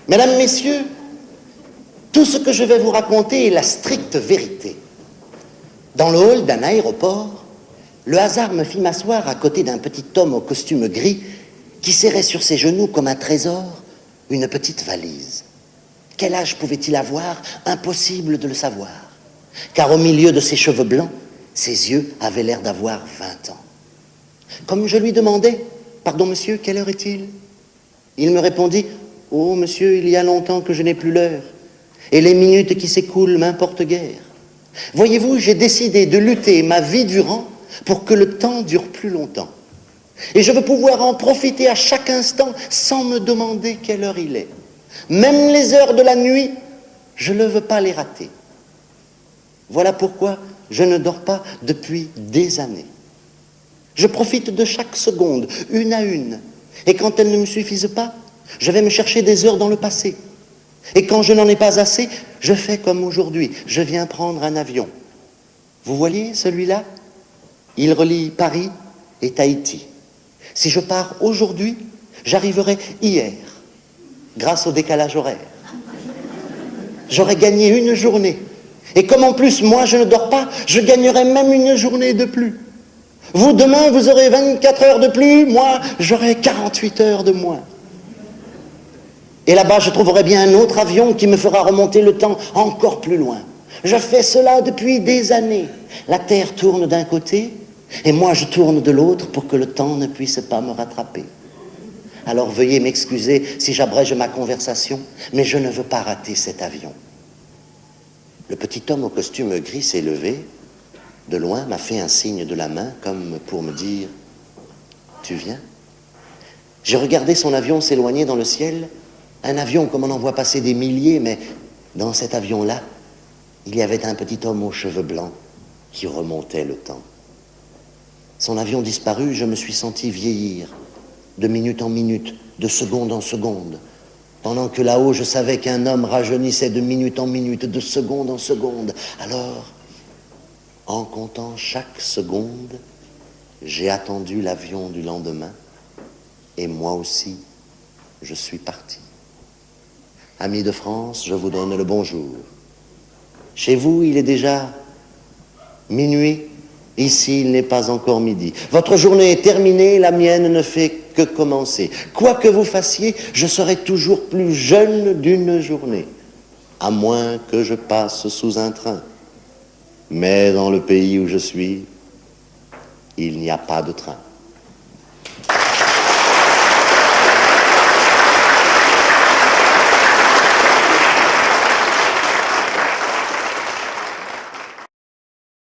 Mesdames, Messieurs, tout ce que je vais vous raconter est la stricte vérité. Dans le hall d'un aéroport, le hasard me fit m'asseoir à côté d'un petit homme au costume gris qui serrait sur ses genoux comme un trésor une petite valise. Quel âge pouvait-il avoir? Impossible de le savoir, car au milieu de ses cheveux blancs, ses yeux avaient l'air d'avoir 20 ans. Comme je lui demandais « Pardon, monsieur, quelle heure est-il » il me répondit « Oh, monsieur, il y a longtemps que je n'ai plus l'heure, et les minutes qui s'écoulent m'importent guère. Voyez-vous, j'ai décidé de lutter ma vie durant pour que le temps dure plus longtemps. Et je veux pouvoir en profiter à chaque instant sans me demander quelle heure il est. Même les heures de la nuit, je ne veux pas les rater. Voilà pourquoi je ne dors pas depuis des années. Je profite de chaque seconde, une à une. Et quand elles ne me suffisent pas, je vais me chercher des heures dans le passé. Et quand je n'en ai pas assez, je fais comme aujourd'hui. Je viens prendre un avion. Vous voyez celui-là? Il relie Paris et Tahiti. Si je pars aujourd'hui, j'arriverai hier, grâce au décalage horaire. J'aurais gagné une journée. Et comme en plus, moi, je ne dors pas, je gagnerai même une journée de plus. Vous, demain, vous aurez 24 heures de plus, moi, j'aurai 48 heures de moins. Et là-bas, je trouverai bien un autre avion qui me fera remonter le temps encore plus loin. Je fais cela depuis des années. La Terre tourne d'un côté, et moi je tourne de l'autre pour que le temps ne puisse pas me rattraper. Alors veuillez m'excuser si j'abrège ma conversation, mais je ne veux pas rater cet avion. Le petit homme au costume gris s'est levé, de loin m'a fait un signe de la main, comme pour me dire « Tu viens ?» J'ai regardé son avion s'éloigner dans le ciel, un avion comme on en voit passer des milliers, mais dans cet avion-là, il y avait un petit homme aux cheveux blancs qui remontait le temps. Son avion disparu, je me suis senti vieillir, de minute en minute, de seconde en seconde, pendant que là-haut, je savais qu'un homme rajeunissait de minute en minute, de seconde en seconde. Alors, en comptant chaque seconde, j'ai attendu l'avion du lendemain, et moi aussi, je suis parti. Amis de France, je vous donne le bonjour. Chez vous, il est déjà minuit. Ici, il n'est pas encore midi. Votre journée est terminée, la mienne ne fait que commencer. Quoi que vous fassiez, je serai toujours plus jeune d'une journée, à moins que je passe sous un train. Mais dans le pays où je suis, il n'y a pas de train.